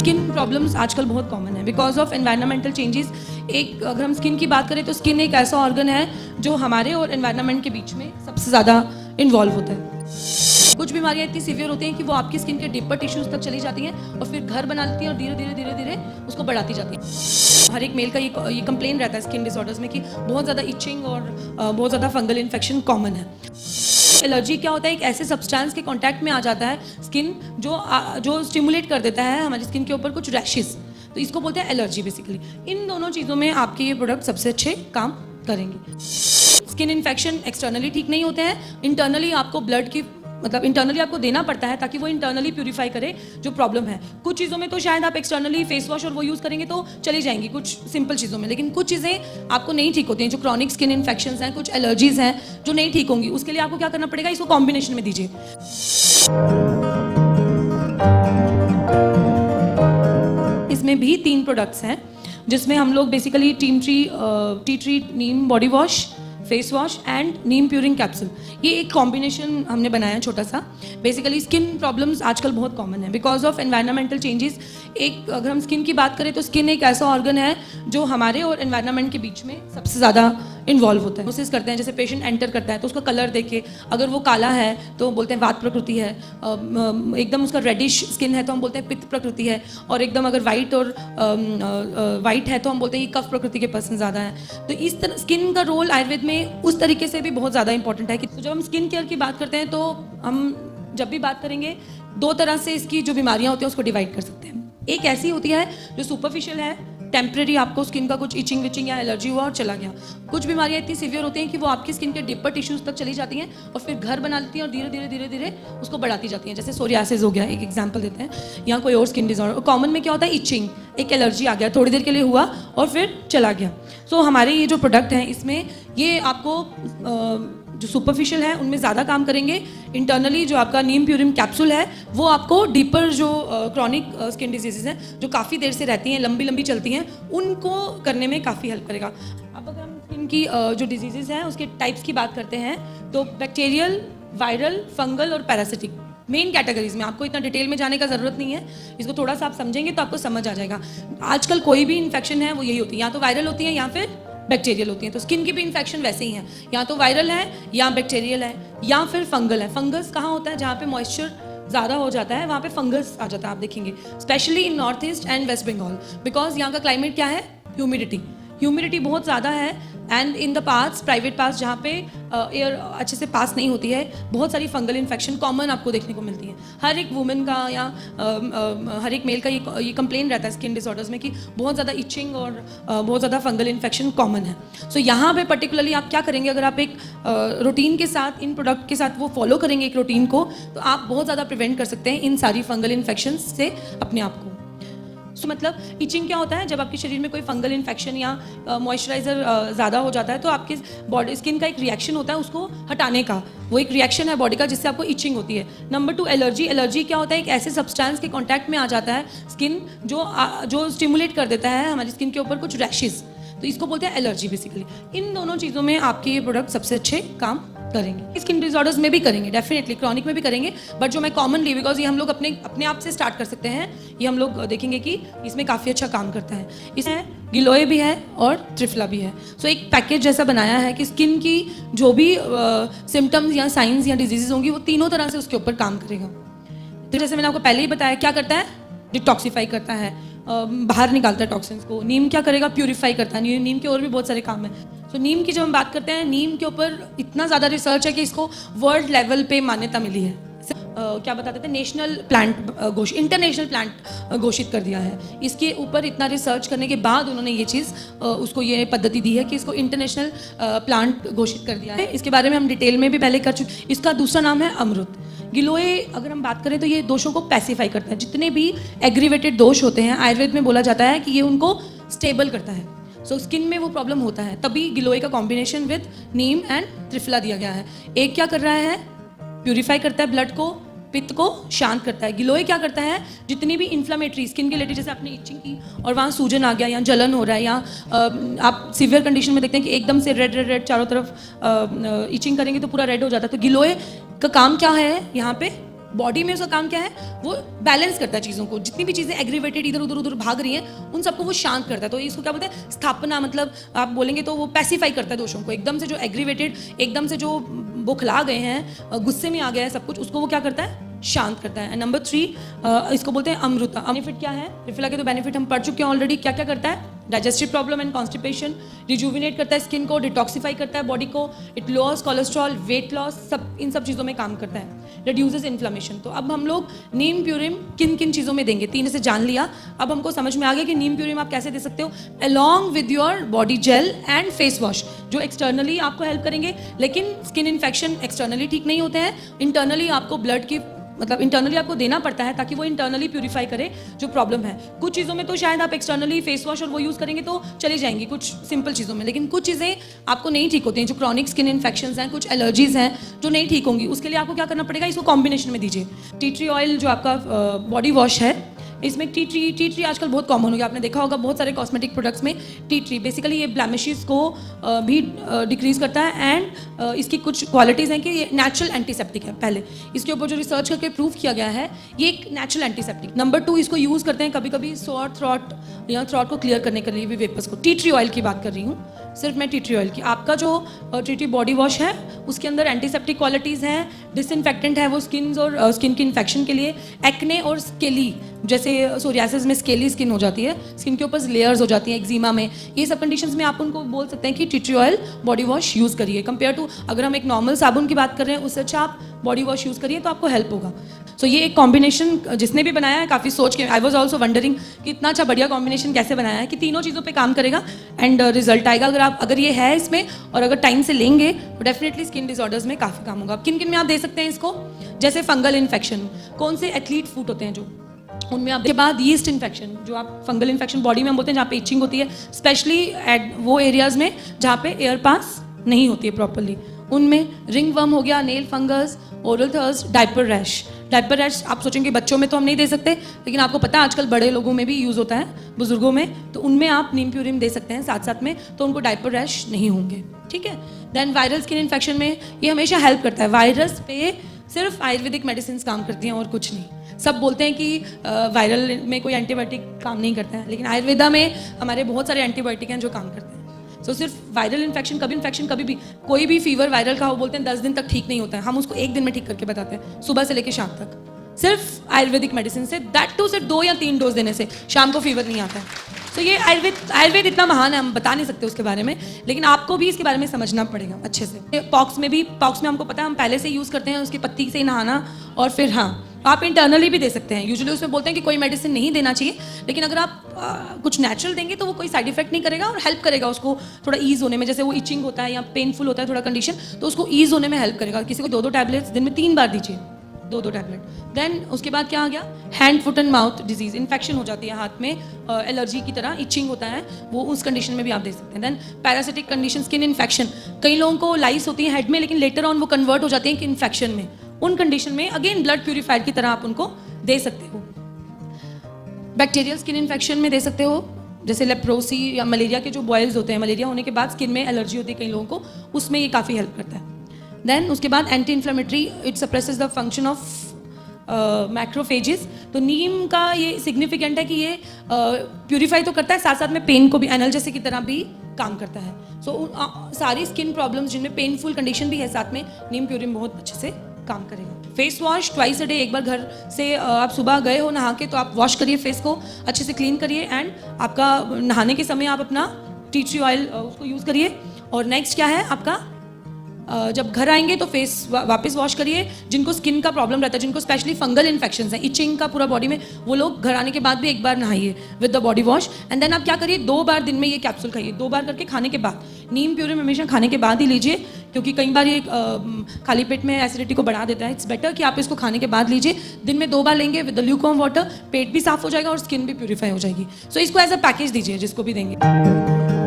Skin problems आजकल बहुत common है बिकॉज ऑफ एनवायरमेंटल चेंजेस। एक अगर हम स्किन की बात करें तो स्किन एक ऐसा ऑर्गन है जो हमारे और एनवायरनमेंट के बीच में सबसे ज़्यादा इन्वॉल्व होता है। कुछ बीमारियां इतनी सीवियर होती हैं कि वो आपकी स्किन के डीपर टिश्यूज तक चली जाती हैं और फिर घर बना लेती हैं और धीरे धीरे धीरे धीरे उसको बढ़ाती जाती हैं। हर एक मेल का ये कंप्लेन रहता है स्किन डिसऑर्डर्स में कि बहुत ज़्यादा इचिंग और बहुत ज़्यादा फंगल इन्फेक्शन कॉमन है। एलर्जी क्या होता है? एक ऐसे सब्सटेंस के कांटेक्ट में आ जाता है स्किन जो स्टिमुलेट कर देता है हमारी स्किन के ऊपर कुछ रैशेस, तो इसको बोलते हैं एलर्जी बेसिकली। इन दोनों चीज़ों में आपके ये प्रोडक्ट सबसे अच्छे काम करेंगे। स्किन इन्फेक्शन एक्सटर्नली ठीक नहीं होते हैं, इंटरनली आपको ब्लड की इंटरनली आपको देना पड़ता है ताकि वो इंटरनली प्यूरिफाई करे जो प्रॉब्लम है। कुछ चीज़ों में तो शायद आप एक्सटर्नली फेस वॉश और वो यूज़ करेंगे तो चली जाएंगी कुछ सिंपल चीज़ों में, लेकिन कुछ चीज़ें आपको नहीं ठीक होती हैं। जो क्रॉनिक स्किन इन्फेक्शंस हैं, कुछ एलर्जीज हैं जो नहीं ठीक होंगी, उसके लिए आपको क्या करना पड़ेगा? इसको कॉम्बिनेशन में दीजिए। इसमें भी 3 प्रोडक्ट्स हैं जिसमें हम लोग basically tea tree neem body wash, face wash and neem purifying capsule, ये एक कॉम्बिनेशन हमने बनाया छोटा सा। बेसिकली स्किन प्रॉब्लम्स आजकल बहुत कॉमन है बिकॉज ऑफ एनवायरमेंटल चेंजेस। एक अगर हम स्किन की बात करें तो स्किन एक ऐसा ऑर्गन है जो हमारे और एनवायरनमेंट के बीच में सबसे ज़्यादा इन्वॉल्व होता है। कोशिश करते हैं जैसे पेशेंट एंटर करता है तो उसका कलर देखे, अगर वो काला है तो बोलते हैं वात प्रकृति है, एकदम उसका रेडिश स्किन है तो हम बोलते हैं पित्त प्रकृति है, और एकदम अगर वाइट और वाइट है तो हम बोलते हैं ये कफ प्रकृति के पर्सन ज़्यादा है। तो इस तरह स्किन का रोल आयुर्वेद में उस तरीके से भी बहुत ज़्यादा इंपॉर्टेंट है कि जब हम स्किन केयर की बात करते हैं तो हम जब भी बात करेंगे 2 तरह से इसकी जो बीमारियां होती हैं उसको डिवाइड कर सकते हैं। एक ऐसी होती है जो सुपरफिशियल है, टेम्परेरी, आपको स्किन का कुछ इचिंग विचिंग या एलर्जी हुआ और चला गया। कुछ बीमारियां इतनी सीवियर होती हैं कि वो आपकी स्किन के डीपर टिश्यूज तक चली जाती हैं और फिर घर बना लेती हैं और धीरे धीरे धीरे धीरे उसको बढ़ाती जाती हैं। जैसे सोरियासिस हो गया, एक एग्जांपल देते हैं, या कोई और स्किन डिसऑर्डर। कॉमन में क्या होता है? इचिंग, एक एलर्जी आ गया, थोड़ी देर के लिए हुआ और फिर चला गया। सो हमारे ये जो प्रोडक्ट हैं इसमें ये आपको जो सुपरफिशियल है उनमें ज़्यादा काम करेंगे। इंटरनली जो आपका नीम प्यूरिम कैप्सूल है वो आपको डीपर जो क्रॉनिक स्किन डिजीजेज हैं जो काफ़ी देर से रहती हैं, लंबी लंबी चलती हैं, उनको करने में काफ़ी हेल्प करेगा। अब अगर हम स्किन की जो डिजीजेज हैं उसके टाइप्स की बात करते हैं तो बैक्टीरियल, वायरल, फंगल और पैरासिटिक मेन कैटेगरीज में। आपको इतना डिटेल में जाने का ज़रूरत नहीं है, इसको थोड़ा सा आप समझेंगे तो आपको समझ आ जाएगा। आजकल कोई भी इन्फेक्शन है वो यही होती है, या तो वायरल होती है या फिर बैक्टीरियल होती हैं। तो स्किन की भी इन्फेक्शन वैसे ही है, या तो वायरल है या बैक्टीरियल है या फिर फंगल है। फंगस कहाँ होता है? जहाँ पे मॉइस्चर ज़्यादा हो जाता है वहाँ पे फंगस आ जाता है, आप देखेंगे specially in north east and west Bengal, because यहाँ का क्लाइमेट क्या है? ह्यूमिडिटी बहुत ज़्यादा है। And in the parts, private parts जहाँ पे एयर अच्छे से पास नहीं होती है, बहुत सारी फंगल इन्फेक्शन कॉमन आपको देखने को मिलती है। हर एक वुमेन का या हर एक मेल का ये कंप्लेन रहता है स्किन डिसऑर्डर्स में कि बहुत ज़्यादा इचिंग और बहुत ज़्यादा फंगल इन्फेक्शन कॉमन है। सो यहाँ पे पर्टिकुलरली आप क्या करेंगे? अगर आप एक रूटीन के साथ, इन प्रोडक्ट के साथ वो फॉलो करेंगे एक रूटीन को, तो आप बहुत ज़्यादा प्रिवेंट कर सकते हैं इन सारी फंगल इन्फेक्शन से अपने आप को। सो मतलब इचिंग क्या होता है? जब आपके शरीर में कोई फंगल इन्फेक्शन या मॉइस्चराइजर ज़्यादा हो जाता है तो आपकी बॉडी स्किन का एक रिएक्शन होता है उसको हटाने का, वो एक रिएक्शन है बॉडी का जिससे आपको इचिंग होती है। Number 2 allergy. एलर्जी क्या होता है? एक ऐसे सब्सटेंस के कांटेक्ट में आ जाता है स्किन जो स्टिमुलेट कर देता है हमारी स्किन के ऊपर कुछ रैशेस, तो इसको बोलते हैं एलर्जी बेसिकली। इन दोनों चीज़ों में आपके ये प्रोडक्ट सबसे अच्छे काम करेंगे। स्किन डिसऑर्डर्स में भी करेंगे, डेफिनेटली क्रॉनिक में भी करेंगे, बट जो मैं कॉमनली, बिकॉज ये हम लोग अपने आप से स्टार्ट कर सकते हैं, ये हम लोग देखेंगे कि इसमें काफ़ी अच्छा काम करता है। इसमें गिलोय भी है और त्रिफला भी है। सो एक पैकेज जैसा बनाया है कि स्किन की जो भी सिम्टम्स या साइंस या डिजीजेज होंगी वो तीनों तरह से उसके ऊपर काम करेगा। तो जैसे मैंने आपको पहले ही बताया, क्या करता है? डिटॉक्सीफाई करता है, बाहर निकालता है टॉक्सिन्स को। नीम क्या करेगा? प्यूरिफाई करता है। नीम के और भी बहुत सारे काम हैं। तो नीम की जब हम बात करते हैं, नीम के ऊपर इतना ज़्यादा रिसर्च है कि इसको वर्ल्ड लेवल पे मान्यता मिली है। क्या बताते थे? नेशनल प्लांट इंटरनेशनल प्लांट घोषित कर दिया है। इसके ऊपर इतना रिसर्च करने के बाद उन्होंने ये चीज़ उसको ये पद्धति दी है कि इसको इंटरनेशनल प्लांट घोषित कर दिया है। इसके बारे में हम डिटेल में भी पहले कर चुके। इसका दूसरा नाम है अमृत। गिलोय अगर हम बात करें तो ये दोषों को पैसिफाई करता है। जितने भी एग्रीवेटेड दोष होते हैं आयुर्वेद में बोला जाता है कि ये उनको स्टेबल करता है। सो स्किन में वो प्रॉब्लम होता है, तभी गिलोय का combination with Neem and triphala दिया गया है। एक क्या कर रहा है? प्यूरिफाई करता है ब्लड को, पित्त को शांत करता है। गिलोय क्या करता है? जितनी भी इन्फ्लामेटरी स्किन के रिलेटेड, जैसे आपने इचिंग की और वहाँ सूजन आ गया या जलन हो रहा है, या आप सीवियर कंडीशन में देखते हैं कि एकदम से रेड चारों तरफ इचिंग करेंगे तो पूरा रेड हो जाता है। तो गिलोय का काम क्या है? यहाँ पे बॉडी में उसका काम क्या है, वो बैलेंस करता है चीज़ों को, जितनी भी चीज़ें एग्रीवेटेड इधर उधर भाग रही हैं उन सबको वो शांत करता है। तो इसको क्या बोलते हैं, स्थापना, मतलब आप बोलेंगे तो वो पैसिफाई करता है दोषों को। एकदम से जो एग्रीवेटेड, एकदम से जो बौखला गए हैं, गुस्से में आ गया है सब कुछ, उसको वो क्या करता है, शांत करता है। नंबर 3 इसको बोलते हैं अमृता। बेनिफिट क्या है, रिफिला के तो बेनिफिट हम पढ़ चुके हैं ऑलरेडी। क्या क्या करता है, digestive problem and constipation, rejuvenate करता है स्किन को, डिटॉक्सिफाई करता है बॉडी को, it lowers cholesterol, weight loss, सब इन सब चीज़ों में काम करता है, रिड्यूसेस इन्फ्लेमेशन। तो अब हम लोग नीम प्यूरिम किन किन चीज़ों में देंगे, 3 से जान लिया। अब हमको समझ में आ गया कि नीम प्यूरिम आप कैसे दे सकते हो, along with your body gel and face wash, जो एक्सटर्नली आपको हेल्प करेंगे। लेकिन स्किन इन्फेक्शन एक्सटर्नली ठीक नहीं होते हैं, इंटरनली आपको ब्लड की, मतलब इंटरनली आपको देना पड़ता है ताकि वो इंटरनली प्यूरिफाई करे जो प्रॉब्लम है। कुछ चीज़ों में तो शायद आप एक्सटर्नली फेस वॉश और वो यूज़ करेंगे तो चली जाएंगी कुछ सिंपल चीज़ों में, लेकिन कुछ चीज़ें आपको नहीं ठीक होती हैं, जो क्रॉनिक स्किन इन्फेक्शंस हैं, कुछ एलर्जीज हैं जो नहीं ठीक होंगी। उसके लिए आपको क्या करना पड़ेगा, इसको कॉम्बिनेशन में दीजिए। टी ट्री ऑयल जो आपका बॉडी वॉश है, इसमें टी ट्री आजकल बहुत कॉमन हो गया, आपने देखा होगा बहुत सारे कॉस्मेटिक प्रोडक्ट्स में टी ट्री। बेसिकली ये ब्लैमिशेस को भी डिक्रीज करता है एंड इसकी कुछ क्वालिटीज़ हैं कि ये नेचुरल एंटीसेप्टिक है। पहले इसके ऊपर जो रिसर्च करके प्रूव किया गया है, ये एक नेचुरल एंटीसेप्टिक। नंबर 2 इसको यूज़ करते हैं कभी कभी सोर थ्रॉट या थ्रॉट को क्लियर करने के लिए भी वेपर्स को। टी ट्री ऑयल की बात कर रही हूँ, सिर्फ मैं टी ट्री ऑयल की। आपका जो टी ट्री बॉडी वॉश है उसके अंदर एंटीसेप्टिक क्वालिटीज़ हैं, डिसइंफेक्टेंट है वो स्किन और स्किन की इन्फेक्शन के लिए। एक्ने और स्केली, जैसे सोरियासिस में स्केली स्किन हो जाती है, स्किन के ऊपर लेयर्स हो जाती हैं, एक्जिमा में, ये सब कंडीशंस में आप उनको बोल सकते हैं कि tea tree oil body wash use करिए। कंपेयर टू अगर हम एक नॉर्मल साबुन की बात कर रहे हैं उससे अच्छा आप बॉडी वॉश यूज़ करिए तो आपको हेल्प होगा। सो ये एक कॉम्बिनेशन जिसने भी बनाया है काफ़ी सोच के, आई वॉज ऑल्सो वंडरिंग कि इतना अच्छा बढ़िया कॉम्बिनेशन कैसे बनाया है कि तीनों चीज़ों पे काम करेगा एंड रिजल्ट आएगा। अगर ये है इसमें और अगर टाइम से लेंगे तो डेफिनेटली स्किन डिसऑर्डर्स में काफ़ी काम होगा। किन किन में आप दे सकते हैं इसको, जैसे फंगल इन्फेक्शन, कौन से एथलीट फूट होते हैं जो, उनमें आप, के बाद यीस्ट इन्फेक्शन, जो आप फंगल इन्फेक्शन बॉडी में हम बोलते हैं जहाँ पे इचिंग होती है, स्पेशली एट वो एरियाज़ में जहाँ पे एयर पास नहीं होती है प्रॉपरली, उनमें रिंग वर्म हो गया, nail fungus, oral thirst, diaper rash. Diaper rash आप सोचेंगे बच्चों में तो हम नहीं दे सकते, लेकिन आपको पता है आजकल बड़े लोगों में भी यूज़ होता है, बुजुर्गों में, तो उनमें आप नीम प्यूरिम दे सकते हैं साथ साथ में, तो उनको डायपर रैश नहीं होंगे। ठीक है। देन वायरल स्किन इन्फेक्शन में ये हमेशा हेल्प करता है। वायरस पे सिर्फ आयुर्वेदिक मेडिसिन काम करती हैं और कुछ नहीं। सब बोलते हैं कि वायरल में कोई एंटीबायोटिक काम नहीं करता है, लेकिन आयुर्वेदा में हमारे बहुत सारे एंटीबायोटिक हैं जो काम करते हैं। सो सिर्फ वायरल इन्फेक्शन कभी भी कोई भी फीवर वायरल का हो, बोलते हैं 10 दिन तक ठीक नहीं होता है, हम उसको 1 दिन में ठीक करके बताते हैं, सुबह से लेकर शाम तक, सिर्फ आयुर्वेदिक मेडिसिन से, दैट टू सिर्फ 2 या 3 डोज देने से शाम को फीवर नहीं आता है। तो ये आयुर्वेद इतना महान है, हम बता नहीं सकते उसके बारे में, लेकिन आपको भी इसके बारे में समझना पड़ेगा अच्छे से। पॉक्स में हमको पता है, हम पहले से यूज़ करते हैं उसकी पत्ती से नहाना, और फिर हाँ आप इंटरनली भी दे सकते हैं। यूजुअली उसमें बोलते हैं कि कोई मेडिसिन नहीं देना चाहिए, लेकिन अगर आप कुछ नेचुरल देंगे तो वो कोई साइड इफेक्ट नहीं करेगा और हेल्प करेगा उसको थोड़ा ईज होने में। जैसे वो इचिंग होता है या पेनफुल होता है थोड़ा कंडीशन, तो उसको ईज होने में हेल्प करेगा। किसी को 2-2 टैबलेट्स दिन में 3 बार दीजिए, 2-2 टैबलेट। देन उसके बाद क्या आ गया, hand foot and mouth disease, infection हो जाती है हाथ में, एलर्जी की तरह इचिंग होता है, वो उस कंडीशन में भी आप दे सकते हैं। Then parasitic condition, skin infection, कई लोगों को लाइस होती है हेड में, लेकिन लेटर ऑन वो कन्वर्ट हो जाती है कि इन्फेक्शन में, उन कंडीशन में अगेन ब्लड प्यूरिफायर की तरह आप उनको दे सकते हो। बैक्टीरियल स्किन इन्फेक्शन में दे सकते हो, जैसे लेप्रोसी या मलेरिया के जो बॉयल्स होते हैं, मलेरिया होने के बाद स्किन में एलर्जी होती है कई लोगों को, उसमें ये काफ़ी हेल्प करता है। देन उसके बाद anti inflammatory, it suppresses the function of macrophages. तो नीम का ये सिग्निफिकेंट है कि ये प्यूरिफाई तो करता है, साथ साथ में पेन को भी एनाल्जेसिक की तरह भी काम करता है। सो सारी स्किन प्रॉब्लम्स जिनमें पेनफुल कंडीशन भी है, साथ में नीम प्यूरिम बहुत अच्छे से काम करेगा। Face wash twice a day, एक बार घर से आप सुबह गए हो नहा के तो आप वॉश करिए फेस को, अच्छे से क्लीन करिए, एंड आपका नहाने के समय आप अपना टी ट्री ऑयल उसको यूज़ करिए। और नेक्स्ट क्या है आपका, जब घर आएंगे तो फेस वापस वॉश करिए। जिनको स्किन का प्रॉब्लम रहता है, जिनको स्पेशली फंगल इन्फेक्शंस हैं, इचिंग का पूरा बॉडी में, वो लोग घर आने के बाद भी एक बार नहाइए with the body wash. And then आप क्या करिए, 2 बार दिन में ये कैप्सूल खाइए, 2 बार करके खाने के बाद। नीम प्यूरिम हमेशा खाने के बाद ही लीजिए, क्योंकि कई बार ये खाली पेट में एसिडिटी को बढ़ा देता है। इट्स बेटर कि आप इसको खाने के बाद लीजिए। दिन में 2 बार लेंगे विद द ल्यूकवार्म वाटर, पेट भी साफ हो जाएगा और स्किन भी प्यूरिफाई हो जाएगी। सो इसको एज अ पैकेज दीजिए जिसको भी देंगे।